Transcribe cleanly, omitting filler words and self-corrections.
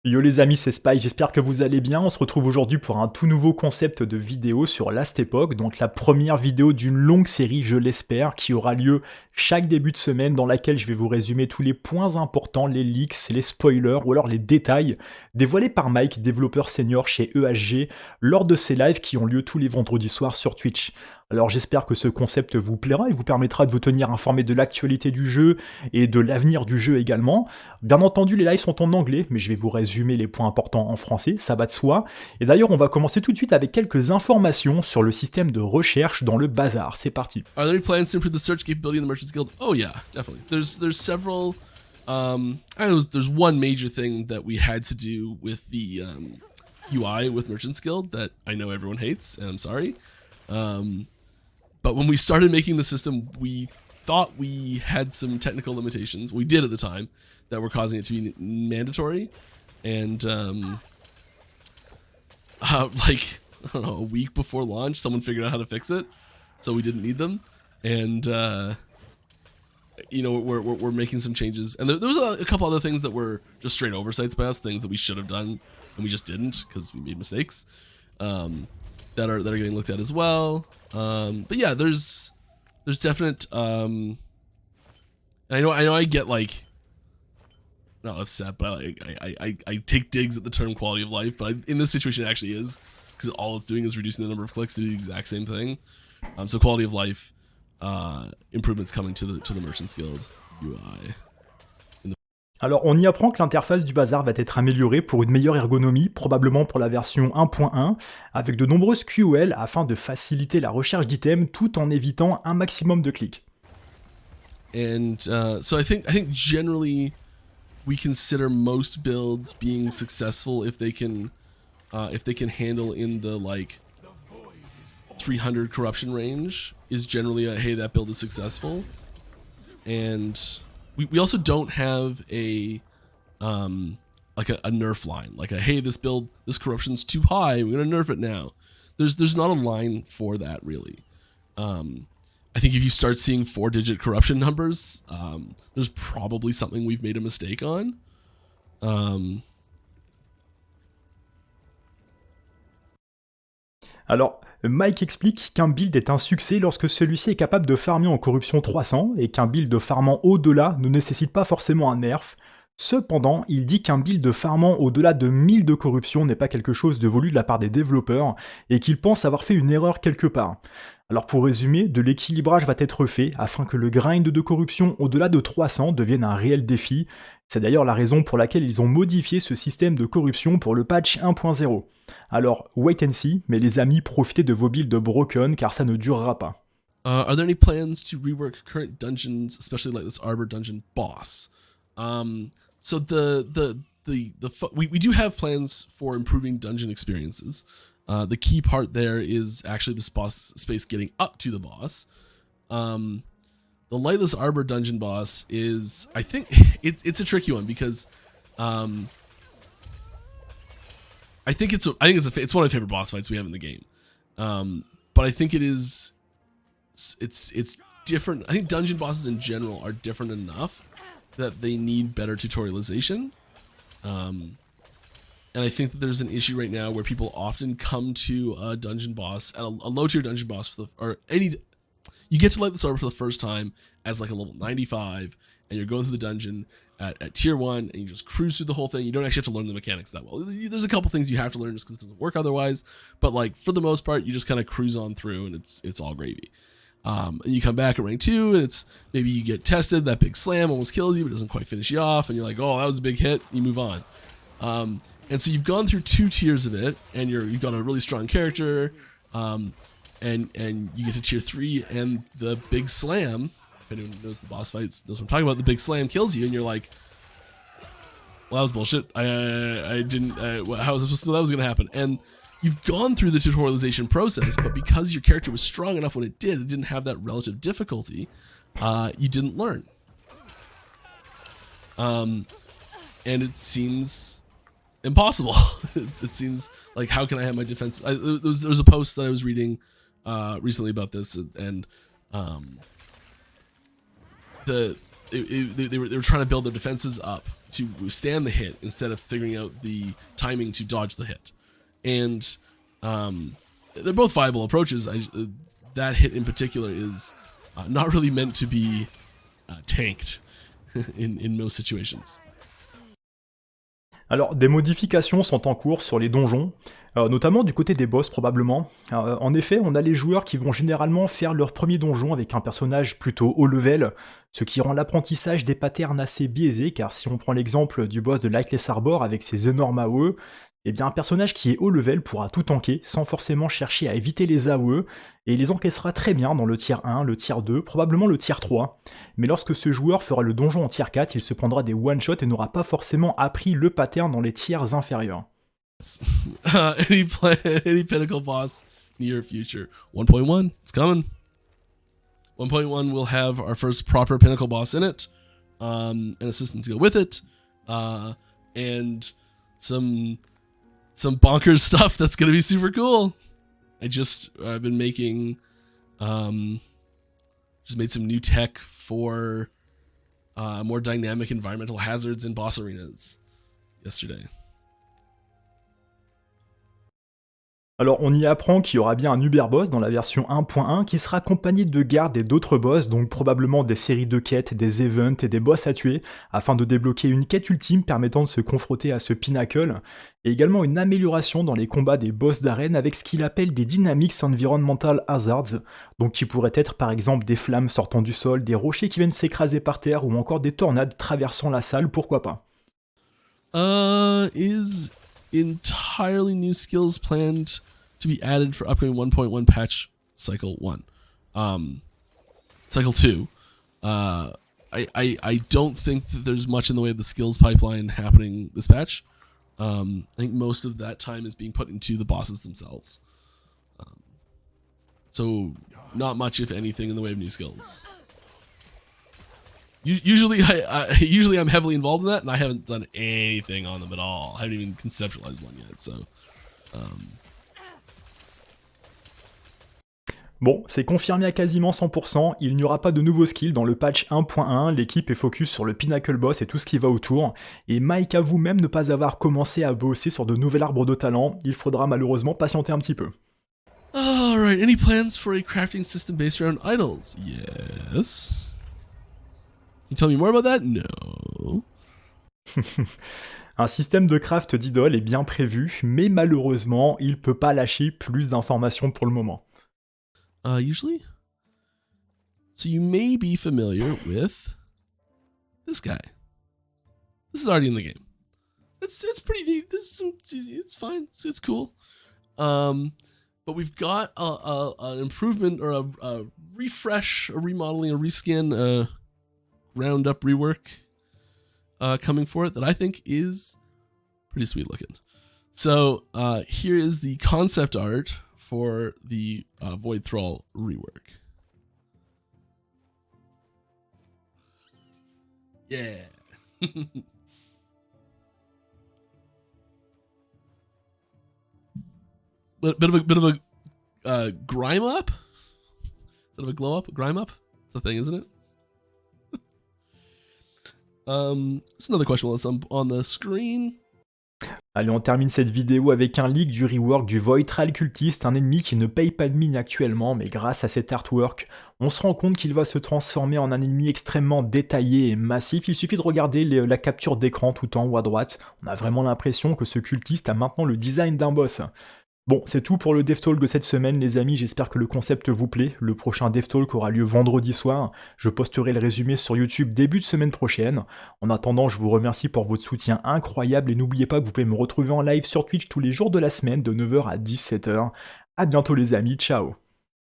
Yo les amis, c'est Spy, j'espère que vous allez bien. On se retrouve aujourd'hui pour un tout nouveau concept de vidéo sur Last Epoch, donc la première vidéo d'une longue série, je l'espère, qui aura lieu chaque début de semaine, dans laquelle je vais vous résumer tous les points importants, les leaks, les spoilers ou alors les détails dévoilés par Mike, développeur senior chez EPOCH, lors de ses lives qui ont lieu tous les vendredis soirs sur Twitch. Alors j'espère que ce concept vous plaira et vous permettra de vous tenir informé de l'actualité du jeu et de l'avenir du jeu également. Bien entendu, les lives sont en anglais, mais je vais vous résumer les points importants en français, ça va de soi. Et d'ailleurs, on va commencer tout de suite avec quelques informations sur le système de recherche dans le bazar. C'est parti. Are there any plans to improve the search capability in the Merchants Guild? Oh yeah, definitely. There's several. There's one major thing that we had to do with the UI with Merchants Guild that I know everyone hates, and I'm sorry. But when we started making the system, we thought we had some technical limitations. We did at the time that were causing it to be mandatory, and like I don't know, a week before launch, someone figured out how to fix it, so we didn't need them. And you know, we're making some changes, and there was a couple other things that were just straight oversights by us, things that we should have done and we just didn't because we made mistakes. That are getting looked at as well. But yeah, there's definite. And I know I get like not upset, but I take digs at the term quality of life. But in this situation, it actually is, because all it's doing is reducing the number of clicks to do the exact same thing. So quality of life improvements coming to the Merchants Guild UI. Alors, on y apprend que l'interface du bazar va être améliorée pour une meilleure ergonomie, probablement pour la version 1.1, avec de nombreuses QOL afin de faciliter la recherche d'items tout en évitant un maximum de clics. And so I think generally we consider most builds being successful if they can handle in the like 300 corruption range is generally a hey, that build is successful. And we also don't have a like a nerf line, like a hey, this corruption's too high, we're gonna nerf it now. There's not a line for that really. I think if you start seeing 4-digit corruption numbers, there's probably something we've made a mistake on. Alors, Mike explique qu'un build est un succès lorsque celui-ci est capable de farmer en corruption 300 et qu'un build farmant au-delà ne nécessite pas forcément un nerf. Cependant, il dit qu'un build farmant au-delà de 1000 de corruption n'est pas quelque chose de voulu de la part des développeurs et qu'il pense avoir fait une erreur quelque part. Alors pour résumer, de l'équilibrage va être fait afin que le grind de corruption au-delà de 300 devienne un réel défi. C'est d'ailleurs la raison pour laquelle ils ont modifié ce système de corruption pour le patch 1.0. Alors, wait and see, mais les amis, profitez de vos builds broken car ça ne durera pas. Are there any plans to rework current dungeons, especially like this Arbor dungeon boss? So we do have plans for improving dungeon experiences. The key part there is actually this boss space getting up to the boss. The Lightless Arbor dungeon boss is, I think, it's a tricky one because I think it's one of my favorite boss fights we have in the game. But I think it's different. I think dungeon bosses in general are different enough that they need better tutorialization. And I think that there's an issue right now where people often come to a dungeon boss, at a low tier dungeon boss, you get to Lightless Arbor for the first time as like a level 95, and you're going through the dungeon at tier 1, and you just cruise through the whole thing. You don't actually have to learn the mechanics that well. There's a couple things you have to learn just because it doesn't work otherwise, but like for the most part, you just kind of cruise on through, and it's all gravy. And you come back at rank 2, and it's maybe you get tested, that big slam almost kills you, but doesn't quite finish you off, and you're like, oh, that was a big hit, you move on. And so you've gone through 2 tiers of it, and you've got a really strong character, and you get to tier 3, and the big slam, if anyone knows the boss fights, knows what I'm talking about, the big slam kills you, and you're like, well, that was bullshit. I didn't, how was I supposed to know that was going to happen? And you've gone through the tutorialization process, but because your character was strong enough when it didn't have that relative difficulty, you didn't learn. And it seems impossible. It seems like, how can I have my defense? There was a post that I was reading recently about this, and they were trying to build their defenses up stand the hit instead of figuring out the timing to dodge the hit. And they're both viable approaches. That hit in particular is not really meant to be tanked in most situations. Alors, des modifications sont en cours sur les donjons, notamment du côté des boss probablement. En effet, on a les joueurs qui vont généralement faire leur premier donjon avec un personnage plutôt haut level, ce qui rend l'apprentissage des patterns assez biaisé, car si on prend l'exemple du boss de Lightless Arbor avec ses énormes AOE, eh bien un personnage qui est haut level pourra tout tanker sans forcément chercher à éviter les AOE, et les encaissera très bien dans le tier 1, le tier 2, probablement le tier 3. Mais lorsque ce joueur fera le donjon en tier 4, il se prendra des one-shots et n'aura pas forcément appris le pattern dans les tiers inférieurs. Any pinnacle boss near future. 1.1, it's coming. 1.1 will have our first proper pinnacle boss in it, an assistant to go with it, and some bonkers stuff that's gonna be super cool. I've been making, just made some new tech for more dynamic environmental hazards in boss arenas yesterday. Alors on y apprend qu'il y aura bien un Uber Boss dans la version 1.1 qui sera accompagné de gardes et d'autres boss, donc probablement des séries de quêtes, des events et des boss à tuer, afin de débloquer une quête ultime permettant de se confronter à ce pinacle, et également une amélioration dans les combats des boss d'arène avec ce qu'il appelle des Dynamics Environmental Hazards, donc qui pourraient être par exemple des flammes sortant du sol, des rochers qui viennent s'écraser par terre ou encore des tornades traversant la salle, pourquoi pas. Is entirely new skills planned to be added for upcoming 1.1 patch cycle 1. Cycle 2. I don't think that there's much in the way of the skills pipeline happening this patch. I think most of that time is being put into the bosses themselves. So not much, if anything, in the way of new skills. Usually I'm heavily involved in that, and I haven't done anything on them at all. I haven't even conceptualized one yet, so... Bon, c'est confirmé à quasiment 100%, il n'y aura pas de nouveaux skills dans le patch 1.1, l'équipe est focus sur le Pinacle Boss et tout ce qui va autour, et Mike avoue même ne pas avoir commencé à bosser sur de nouvel arbre de talent, il faudra malheureusement patienter un petit peu. Alright, any plans for a crafting system based around idols? Yes. Can you tell me more about that? No. Un système de craft d'idoles est bien prévu, mais malheureusement, il peut pas lâcher plus d'informations pour le moment. Usually? So you may be familiar with this guy. This is already in the game. It's pretty neat. It's fine. It's cool. But we've got an improvement or a refresh, a remodeling, a reskin, a round up rework coming for it that I think is pretty sweet looking. So here is the concept art for the Void Thrall rework. Yeah. bit of a grime up. Instead of a glow up, a grime up. It's a thing, isn't it? There's another question while it's on the screen. Allez, on termine cette vidéo avec un leak du rework du Void Thrall cultiste, un ennemi qui ne paye pas de mine actuellement, mais grâce à cet artwork, on se rend compte qu'il va se transformer en un ennemi extrêmement détaillé et massif. Il suffit de regarder la capture d'écran tout en haut à droite, on a vraiment l'impression que ce cultiste a maintenant le design d'un boss. Bon, c'est tout pour le DevTalk de cette semaine les amis, j'espère que le concept vous plaît. Le prochain DevTalk aura lieu vendredi soir, je posterai le résumé sur YouTube début de semaine prochaine. En attendant, je vous remercie pour votre soutien incroyable et n'oubliez pas que vous pouvez me retrouver en live sur Twitch tous les jours de la semaine de 9h à 17h. A bientôt les amis, ciao.